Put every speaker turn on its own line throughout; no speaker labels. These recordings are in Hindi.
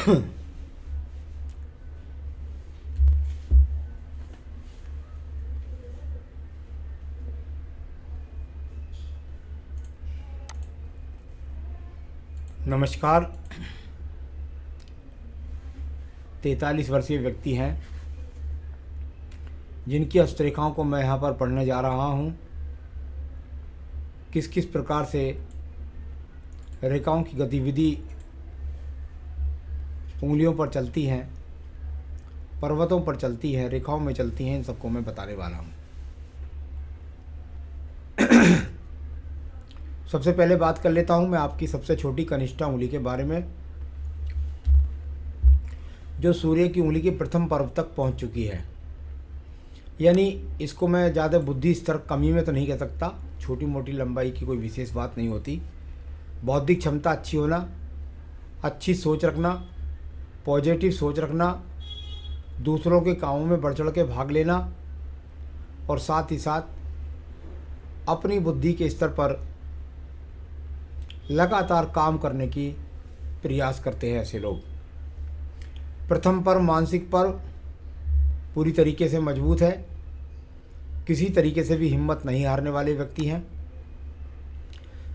नमस्कार। 43 वर्षीय व्यक्ति हैं जिनकी हस्तरेखाओं को मैं यहाँ पर पढ़ने जा रहा हूँ। किस किस प्रकार से रेखाओं की गतिविधि उंगलियों पर चलती हैं, पर्वतों पर चलती है, रेखाओं में चलती हैं, इन सबको मैं बताने वाला हूँ। सबसे पहले बात कर लेता हूँ मैं आपकी सबसे छोटी कनिष्ठा उंगली के बारे में, जो सूर्य की उंगली के प्रथम पर्व तक पहुँच चुकी है। यानी इसको मैं ज़्यादा बुद्धि स्तर कमी में तो नहीं कह सकता, छोटी मोटी लंबाई की कोई विशेष बात नहीं होती। बौद्धिक क्षमता अच्छी होना, अच्छी सोच रखना, पॉजिटिव सोच रखना, दूसरों के कामों में बढ़ चढ़ के भाग लेना और साथ ही साथ अपनी बुद्धि के स्तर पर लगातार काम करने की प्रयास करते हैं ऐसे लोग। प्रथम पर्व मानसिक पर्व पूरी तरीके से मजबूत है, किसी तरीके से भी हिम्मत नहीं हारने वाले व्यक्ति हैं।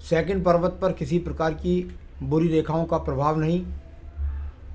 सेकंड पर्वत पर किसी प्रकार की बुरी रेखाओं का प्रभाव नहीं,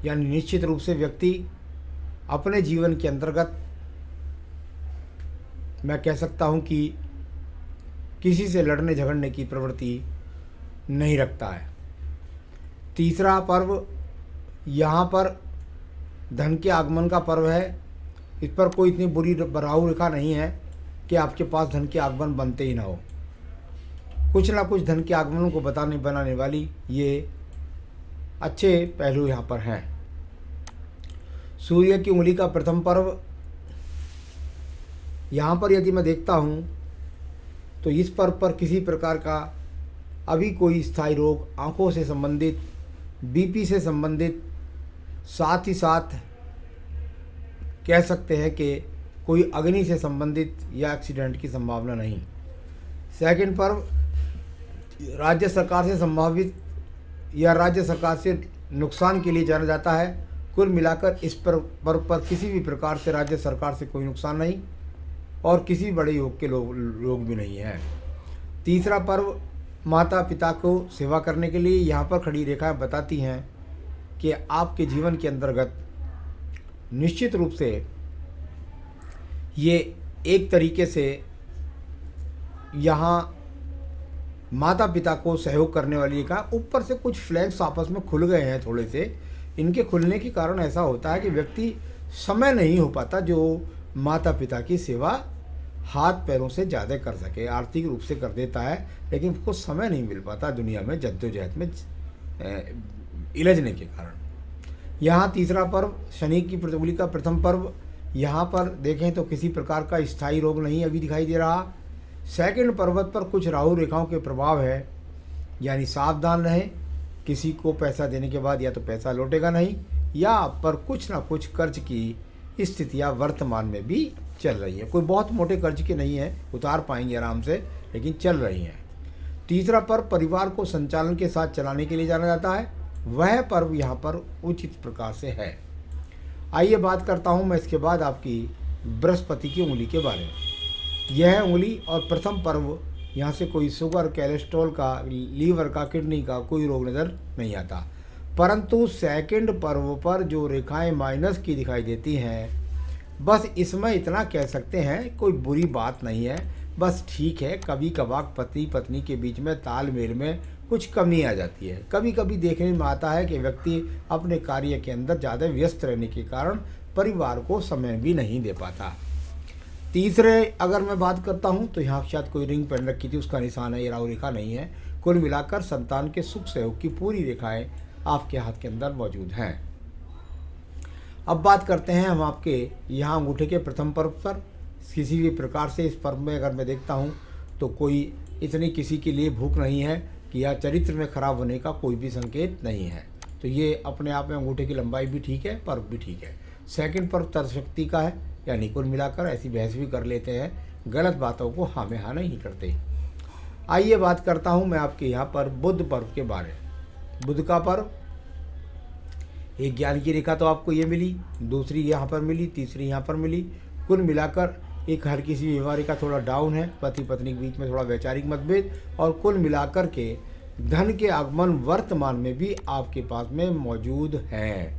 यानी निश्चित रूप से व्यक्ति अपने जीवन के अंतर्गत मैं कह सकता हूँ कि किसी से लड़ने झगड़ने की प्रवृत्ति नहीं रखता है। तीसरा पर्व यहाँ पर धन के आगमन का पर्व है। इस पर कोई इतनी बुरी राहु रेखा नहीं है कि आपके पास धन के आगमन बनते ही ना हो। कुछ ना कुछ धन के आगमन को बनाने वाली ये अच्छे पहलू यहाँ पर हैं। सूर्य की उंगली का प्रथम पर्व यहाँ पर यदि मैं देखता हूँ तो इस पर्व पर किसी प्रकार का अभी कोई स्थायी रोग, आंखों से संबंधित, बीपी से संबंधित, साथ ही साथ कह सकते हैं कि कोई अग्नि से संबंधित या एक्सीडेंट की संभावना नहीं। सेकंड पर्व राज्य सरकार से संभावित या राज्य सरकार से नुकसान के लिए जाना जाता है। कुल मिलाकर इस पर्व पर किसी भी प्रकार से राज्य सरकार से कोई नुकसान नहीं और किसी बड़े योग के लोग भी नहीं है। तीसरा पर्व माता पिता को सेवा करने के लिए यहाँ पर खड़ी रेखाएं बताती हैं कि आपके जीवन के अंतर्गत निश्चित रूप से ये एक तरीके से यहाँ माता पिता को सहयोग करने वाली रेखा, ऊपर से कुछ फ्लैग्स आपस में खुल गए हैं थोड़े से। इनके खुलने के कारण ऐसा होता है कि व्यक्ति समय नहीं हो पाता जो माता पिता की सेवा हाथ पैरों से ज़्यादा कर सके, आर्थिक रूप से कर देता है, लेकिन उसको समय नहीं मिल पाता दुनिया में जद्दोजहद में इलझने के कारण। यहाँ तीसरा पर्व शनि की उंगली का प्रथम पर्व, यहाँ पर देखें तो किसी प्रकार का स्थायी रोग नहीं अभी दिखाई दे रहा। सेकंड पर्वत पर कुछ राहु रेखाओं के प्रभाव है, यानी सावधान रहें। किसी को पैसा देने के बाद या तो पैसा लौटेगा नहीं या आप पर कुछ ना कुछ कर्ज की स्थितियाँ वर्तमान में भी चल रही है। कोई बहुत मोटे कर्ज के नहीं है, उतार पाएंगे आराम से, लेकिन चल रही हैं। तीसरा पर्व परिवार को संचालन के साथ चलाने के लिए जाना जाता है, वह पर्व यहाँ पर उचित प्रकार से है। आइए बात करता हूँ मैं इसके बाद आपकी बृहस्पति की उंगली के बारे में। यह उंगली और प्रथम पर्व यहाँ से कोई शुगर, कोलेस्ट्रॉल का, लीवर का, किडनी का कोई रोग नज़र नहीं आता, परंतु सेकंड पर्व पर जो रेखाएं माइनस की दिखाई देती हैं, बस इसमें इतना कह सकते हैं कोई बुरी बात नहीं है, बस ठीक है। कभी कभार पति पत्नी के बीच में तालमेल में कुछ कमी आ जाती है। कभी कभी देखने में आता है कि व्यक्ति अपने कार्य के अंदर ज़्यादा व्यस्त रहने के कारण परिवार को समय भी नहीं दे पाता। तीसरे अगर मैं बात करता हूँ तो यहाँ शायद कोई रिंग पहन रखी थी, उसका निशान है, ये राहु रेखा नहीं है। कुल मिलाकर संतान के सुख सहयोग की पूरी रेखाएँ आपके हाथ के अंदर मौजूद हैं। अब बात करते हैं हम आपके यहाँ अंगूठे के प्रथम पर्व पर। किसी भी प्रकार से इस पर्व में अगर मैं देखता हूँ तो कोई इतनी किसी के लिए भूख नहीं है कि या चरित्र में खराब होने का कोई भी संकेत नहीं है। तो ये अपने आप में अंगूठे की लंबाई भी ठीक है, पर्व भी ठीक है। सेकंड पर्व तर्कशक्ति का है, यानी कुल मिलाकर ऐसी बहस भी कर लेते हैं, गलत बातों को हाँ में हाँ नहीं करते। आइए बात करता हूँ मैं आपके यहाँ पर बुध पर्व के बारे में। बुध का पर्व एक ज्ञान की रेखा तो आपको ये मिली, दूसरी यहाँ पर मिली, तीसरी यहाँ पर मिली। कुल मिलाकर एक हल्की सी बीमारी का थोड़ा डाउन है, पति पत्नी के बीच में थोड़ा वैचारिक मतभेद, और कुल मिलाकर के धन के आगमन वर्तमान में भी आपके पास में मौजूद है।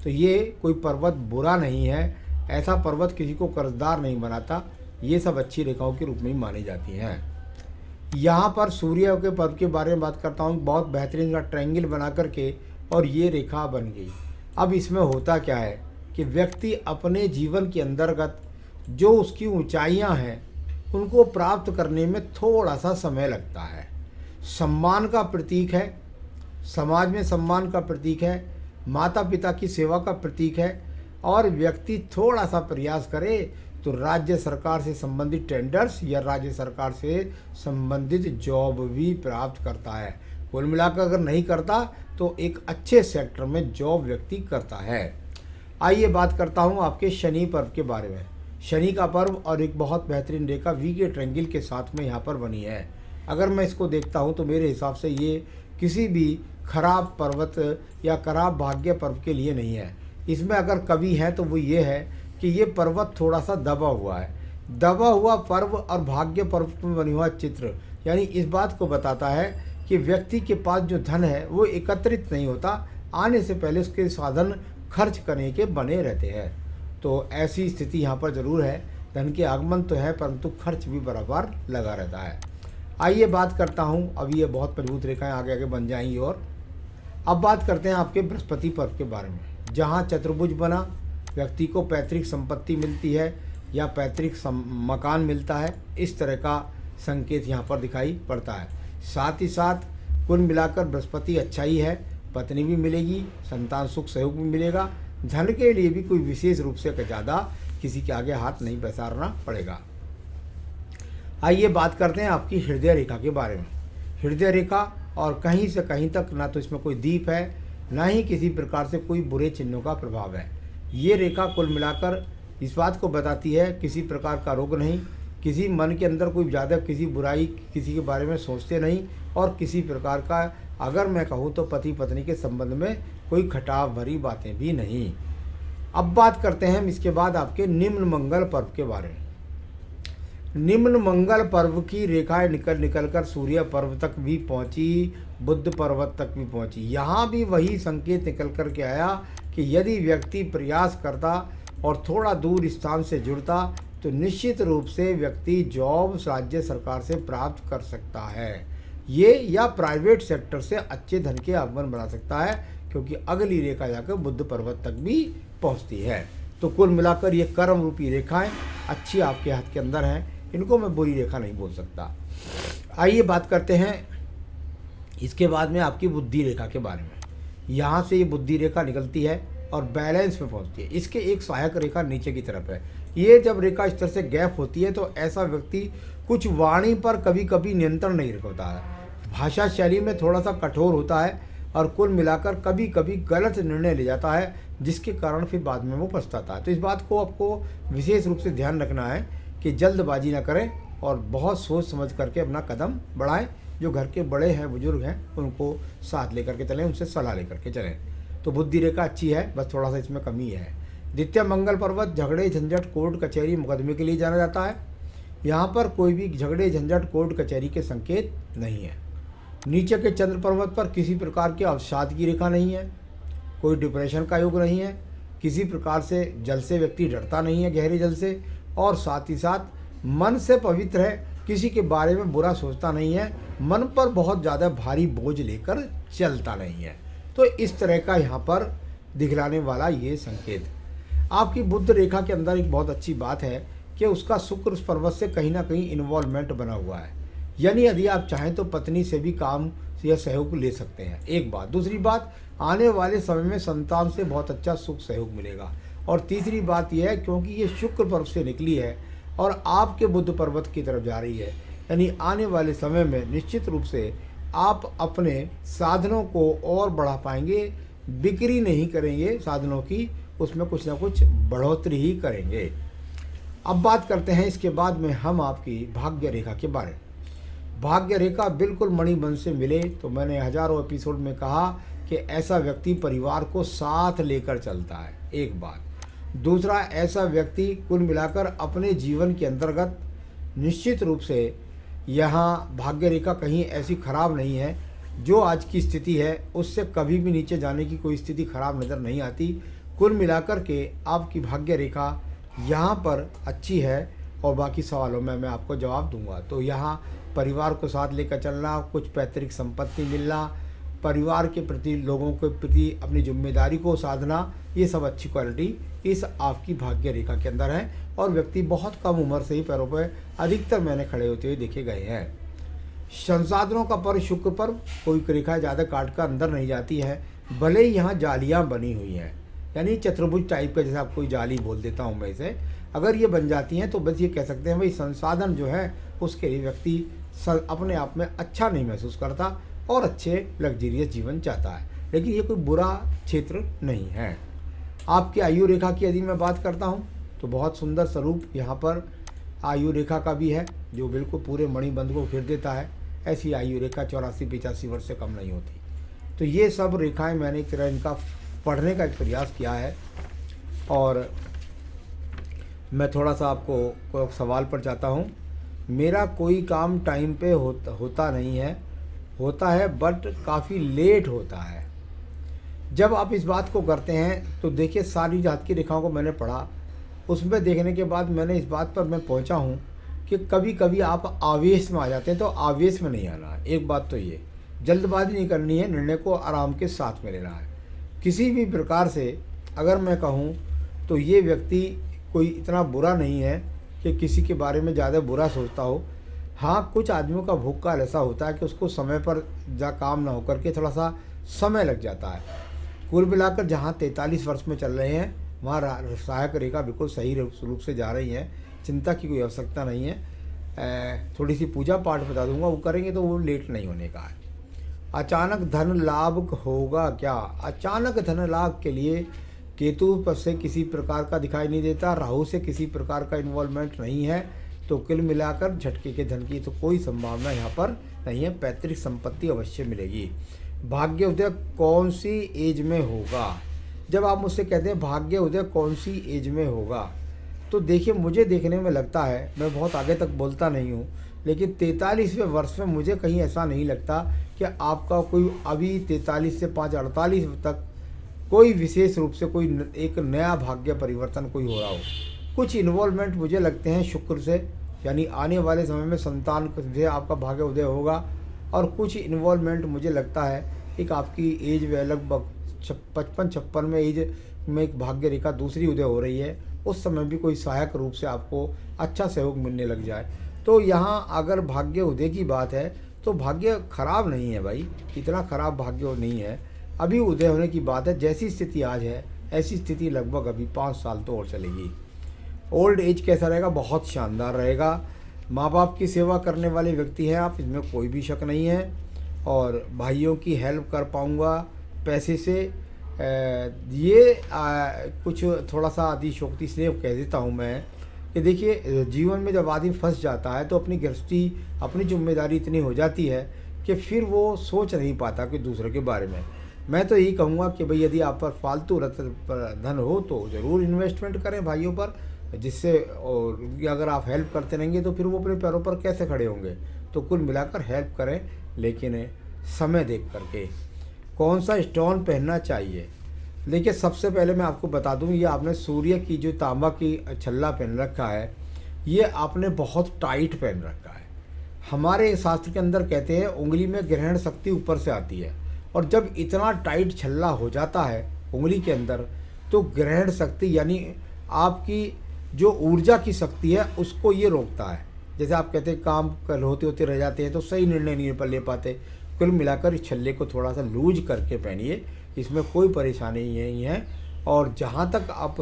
तो ये कोई पर्वत बुरा नहीं है, ऐसा पर्वत किसी को कर्जदार नहीं बनाता। ये सब अच्छी रेखाओं के रूप में ही मानी जाती हैं। यहाँ पर सूर्य के पर्व के बारे में बात करता हूँ। बहुत बेहतरीन का ट्रायंगल बना करके और ये रेखा बन गई। अब इसमें होता क्या है कि व्यक्ति अपने जीवन के अंतर्गत जो उसकी ऊंचाइयाँ हैं उनको प्राप्त करने में थोड़ा सा समय लगता है। सम्मान का प्रतीक है, समाज में सम्मान का प्रतीक है, माता पिता की सेवा का प्रतीक है, और व्यक्ति थोड़ा सा प्रयास करे तो राज्य सरकार से संबंधित टेंडर्स या राज्य सरकार से संबंधित जॉब भी प्राप्त करता है। कुल मिलाकर अगर नहीं करता तो एक अच्छे सेक्टर में जॉब व्यक्ति करता है। आइए बात करता हूँ आपके शनि पर्व के बारे में। शनि का पर्व और एक बहुत बेहतरीन रेखा वी के ट्रायंगल के साथ में यहाँ पर बनी है। अगर मैं इसको देखता हूँ तो मेरे हिसाब से ये किसी भी खराब पर्वत या खराब भाग्य पर्व के लिए नहीं है। इसमें अगर कभी है तो वो ये है कि ये पर्वत थोड़ा सा दबा हुआ है। दबा हुआ पर्व और भाग्य पर्व में बनी हुआ चित्र यानी इस बात को बताता है कि व्यक्ति के पास जो धन है वो एकत्रित नहीं होता, आने से पहले उसके साधन खर्च करने के बने रहते हैं। तो ऐसी स्थिति यहाँ पर ज़रूर है। धन के आगमन तो है परंतु खर्च भी बराबर लगा रहता है। आइए बात करता हूँ, अभी ये बहुत मजबूत रेखाएं आगे आगे बन जाएंगी। और अब बात करते हैं आपके बृहस्पति पर्व के बारे में। जहाँ चतुर्भुज बना व्यक्ति को पैतृक संपत्ति मिलती है या पैतृक मकान मिलता है, इस तरह का संकेत यहाँ पर दिखाई पड़ता है। साथ ही साथ कुल मिलाकर बृहस्पति अच्छा ही है, पत्नी भी मिलेगी, संतान सुख सहयोग भी मिलेगा। धन के लिए भी कोई विशेष रूप से ज़्यादा किसी के आगे हाथ नहीं पसारना पड़ेगा। आइए बात करते हैं आपकी हृदय रेखा के बारे में। हृदय रेखा और कहीं से कहीं तक ना तो इसमें कोई दीप है, ना ही किसी प्रकार से कोई बुरे चिन्हों का प्रभाव है। ये रेखा कुल मिलाकर इस बात को बताती है किसी प्रकार का रोग नहीं, किसी मन के अंदर कोई ज़्यादा किसी बुराई किसी के बारे में सोचते नहीं, और किसी प्रकार का अगर मैं कहूँ तो पति पत्नी के संबंध में कोई खटाव भरी बातें भी नहीं। अब बात करते हैं इसके बाद आपके निम्न मंगल पर्व के बारे में। निम्न मंगल पर्व की रेखाएं निकल कर सूर्य पर्व तक भी पहुंची, बुद्ध पर्वत तक भी पहुंची। यहाँ भी वही संकेत निकल कर के आया कि यदि व्यक्ति प्रयास करता और थोड़ा दूर स्थान से जुड़ता तो निश्चित रूप से व्यक्ति जॉब राज्य सरकार से प्राप्त कर सकता है, ये या प्राइवेट सेक्टर से अच्छे धन के आगमन बना सकता है, क्योंकि अगली रेखा जाकर बुद्ध पर्वत तक भी पहुंचती है। तो कुल मिलाकर ये कर्म रूपी रेखाएं अच्छी आपके हाथ के अंदर हैं, इनको मैं बुरी रेखा नहीं बोल सकता। आइए बात करते हैं इसके बाद में आपकी बुद्धि रेखा के बारे में। यहाँ से ये बुद्धि रेखा निकलती है और बैलेंस में पहुँचती है। इसके एक सहायक रेखा नीचे की तरफ है। ये जब रेखा इस तरह से गैप होती है तो ऐसा व्यक्ति कुछ वाणी पर कभी कभी नियंत्रण नहीं रख पाता है, भाषा शैली में थोड़ा सा कठोर होता है, और कुल मिलाकर कभी कभी गलत निर्णय ले जाता है, जिसके कारण फिर बाद में वो पछताता है। तो इस बात को आपको विशेष रूप से ध्यान रखना है कि जल्दबाजी ना करें और बहुत सोच समझ करके अपना कदम बढ़ाएं। जो घर के बड़े हैं, बुजुर्ग हैं, उनको साथ लेकर के चलें, उनसे सलाह लेकर के चलें। तो बुद्धि रेखा अच्छी है, बस थोड़ा सा इसमें कमी है। द्वितीय मंगल पर्वत झगड़े झंझट कोर्ट कचहरी मुकदमे के लिए जाना जाता है। यहाँ पर कोई भी झगड़े झंझट कोर्ट कचहरी के संकेत नहीं है। नीचे के चंद्र पर्वत पर किसी प्रकार के अवसाद की रेखा नहीं है, कोई डिप्रेशन का योग नहीं है, किसी प्रकार से जल से व्यक्ति डरता नहीं है, गहरे जल से, और साथ ही साथ मन से पवित्र है, किसी के बारे में बुरा सोचता नहीं है, मन पर बहुत ज़्यादा भारी बोझ लेकर चलता नहीं है। तो इस तरह का यहाँ पर दिखलाने वाला ये संकेत। आपकी बुद्ध रेखा के अंदर एक बहुत अच्छी बात है कि उसका शुक्र उस पर्वत से कहीं ना कहीं इन्वॉल्वमेंट बना हुआ है, यानी यदि आप चाहें तो पत्नी से भी काम या सहयोग ले सकते हैं, एक बात। दूसरी बात, आने वाले समय में संतान से बहुत अच्छा सुख सहयोग मिलेगा। और तीसरी बात यह है क्योंकि ये शुक्र पर्व से निकली है और आपके बुद्ध पर्वत की तरफ जा रही है, यानी आने वाले समय में निश्चित रूप से आप अपने साधनों को और बढ़ा पाएंगे, बिक्री नहीं करेंगे साधनों की, उसमें कुछ ना कुछ बढ़ोतरी ही करेंगे। अब बात करते हैं इसके बाद में हम आपकी भाग्य रेखा के बारे में। भाग्य रेखा बिल्कुल मणिबन से मिले तो मैंने हजारों एपिसोड में कहा कि ऐसा व्यक्ति परिवार को साथ लेकर चलता है, एक बात। दूसरा, ऐसा व्यक्ति कुल मिलाकर अपने जीवन के अंतर्गत निश्चित रूप से यहाँ भाग्य रेखा कहीं ऐसी खराब नहीं है। जो आज की स्थिति है उससे कभी भी नीचे जाने की कोई स्थिति खराब नज़र नहीं आती। कुल मिलाकर के आपकी भाग्य रेखा यहाँ पर अच्छी है और बाकी सवालों में मैं आपको जवाब दूंगा। तो यहाँ परिवार को साथ लेकर चलना, कुछ पैतृक संपत्ति मिलना, परिवार के प्रति, लोगों के प्रति अपनी जिम्मेदारी को साधना, ये सब अच्छी क्वालिटी इस आपकी भाग्य रेखा के अंदर है। और व्यक्ति बहुत कम उम्र से ही पैरों पर अधिकतर मैंने खड़े होते हुए देखे गए हैं। संसाधनों का पर्व शुक्र पर्व, कोई रेखा ज़्यादा काट कर अंदर नहीं जाती है, भले ही यहाँ जालियाँ बनी हुई हैं, यानी चतुर्भुज टाइप का, जैसे आप कोई जाली बोल देता हूँ मैं इसे, अगर ये बन जाती हैं तो बस ये कह सकते हैं भाई संसाधन जो है उसके लिए व्यक्ति अपने आप में अच्छा नहीं महसूस करता और अच्छे लग्जरियस जीवन चाहता है। लेकिन ये कोई बुरा क्षेत्र नहीं है। आपकी आयु रेखा की यदि मैं बात करता हूँ तो बहुत सुंदर स्वरूप यहाँ पर आयु रेखा का भी है, जो बिल्कुल पूरे मणिबंध को घेर देता है। ऐसी आयु रेखा 84-85 वर्ष से कम नहीं होती। तो ये सब रेखाएं मैंने एक तरह इनका पढ़ने का एक प्रयास किया है। और मैं थोड़ा सा आपको सवाल पर जाता हूँ। मेरा कोई काम टाइम पे होता नहीं है, होता है बट काफ़ी लेट होता है। जब आप इस बात को करते हैं तो देखिए, सारी जात की रेखाओं को मैंने पढ़ा, उसमें देखने के बाद मैंने इस बात पर मैं पहुंचा हूं कि कभी कभी आप आवेश में आ जाते हैं। तो आवेश में नहीं आना। एक बात तो ये, जल्दबाजी नहीं करनी है, निर्णय को आराम के साथ में लेना है। किसी भी प्रकार से अगर मैं कहूँ तो ये व्यक्ति कोई इतना बुरा नहीं है कि किसी के बारे में ज़्यादा बुरा सोचता हो। हाँ, कुछ आदमियों का भूख काल ऐसा होता है कि उसको समय पर काम ना होकर के थोड़ा सा समय लग जाता है। कुल मिलाकर जहाँ 43 वर्ष में चल रहे हैं वहाँ सहायक रेखा बिल्कुल सही रूप से जा रही है, चिंता की कोई आवश्यकता नहीं है। थोड़ी सी पूजा पाठ बता दूंगा, वो करेंगे तो वो लेट नहीं होने का है। अचानक धन लाभ होगा क्या? अचानक धन लाभ के लिए केतु पर से किसी प्रकार का दिखाई नहीं देता, राहु से किसी प्रकार का इन्वॉल्वमेंट नहीं है। तो कुल मिलाकर झटके के धन की तो कोई संभावना यहाँ पर नहीं है। पैतृक संपत्ति अवश्य मिलेगी। भाग्य उदय कौन सी एज में होगा? जब आप मुझसे कहते हैं भाग्य उदय कौन सी एज में होगा, तो देखिए, मुझे देखने में लगता है, मैं बहुत आगे तक बोलता नहीं हूँ, लेकिन 43वें वर्ष में मुझे कहीं ऐसा नहीं लगता कि आपका कोई अभी 43 से 5-48 तक कोई विशेष रूप से कोई एक नया भाग्य परिवर्तन कोई हो रहा हो। कुछ इन्वॉल्वमेंट मुझे लगते हैं शुक्र से, यानी आने वाले समय में संतान से आपका भाग्य उदय होगा। और कुछ इन्वॉल्वमेंट मुझे लगता है एक आपकी एज में लगभग 55-56 में एज में एक भाग्य रेखा दूसरी उदय हो रही है, उस समय भी कोई सहायक रूप से आपको अच्छा सहयोग मिलने लग जाए। तो यहाँ अगर भाग्य उदय की बात है तो भाग्य खराब नहीं है भाई, इतना खराब भाग्य नहीं है। अभी उदय होने की बात है। जैसी स्थिति आज है ऐसी स्थिति लगभग अभी 5 साल तो और चलेगी। ओल्ड एज कैसा रहेगा? बहुत शानदार रहेगा। माँ बाप की सेवा करने वाले व्यक्ति हैं आप, इसमें कोई भी शक नहीं है। और भाइयों की हेल्प कर पाऊँगा पैसे से, ये कुछ थोड़ा सा अतिशोक्ति इसलिए कह देता हूँ मैं कि देखिए, जीवन में जब आदमी फंस जाता है तो अपनी गृहस्थी, अपनी जिम्मेदारी इतनी हो जाती है कि फिर वो सोच नहीं पाता कि दूसरे के बारे में। मैं तो यही कहूँगा कि भाई यदि आप पर फालतू धन हो तो ज़रूर इन्वेस्टमेंट करें भाइयों पर, जिससे, और अगर आप हेल्प करते रहेंगे तो फिर वो अपने पैरों पर कैसे खड़े होंगे। तो कुल मिलाकर हेल्प करें, लेकिन समय देख करके। कौन सा स्टोन पहनना चाहिए? देखिए, सबसे पहले मैं आपको बता दूं, ये आपने सूर्य की जो तांबा की छल्ला पहन रखा है, ये आपने बहुत टाइट पहन रखा है। हमारे शास्त्र के अंदर कहते हैं उंगली में ग्रहण शक्ति ऊपर से आती है, और जब इतना टाइट छल्ला हो जाता है उंगली के अंदर तो ग्रहण शक्ति यानी आपकी जो ऊर्जा की शक्ति है उसको ये रोकता है। जैसे आप कहते हैं काम कर होते होते रह जाते हैं तो सही निर्णय नहीं ले पाते। कुल मिलाकर इस छल्ले को थोड़ा सा लूज करके पहनिए, इसमें कोई परेशानी नहीं है। और जहाँ तक आप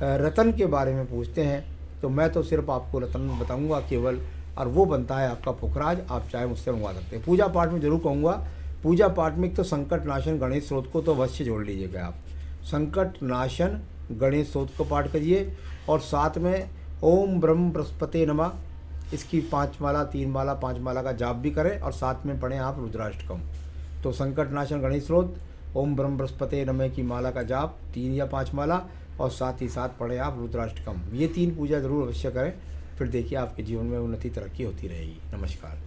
रतन के बारे में पूछते हैं तो मैं तो सिर्फ आपको रतन बताऊंगा केवल, और वो बनता है आपका पुखराज। आप चाहे मुझसे मंगवा सकते हैं। पूजा पाठ में जरूर कहूँगा, पूजा पाठ में एक तो संकट नाशन गणेश स्रोत को तो अवश्य जोड़ लीजिएगा आप। संकट नाशन गणेश स्रोत को पाठ करिए, और साथ में ओम ब्रह्म बृहस्पति नमः, इसकी 5 माला 3 माला 5 माला का जाप भी करें, और साथ में पढ़ें आप रुद्राष्टकम। तो संकट नाशन गणेश स्रोत, ओम ब्रह्म बृहस्पति नमः की माला का जाप 3 या 5 माला, और साथ ही साथ पढ़े आप रुद्राष्टकम। ये 3 पूजा ज़रूर अवश्य करें, फिर देखिए आपके जीवन में उन्नति तरक्की होती रहेगी। नमस्कार।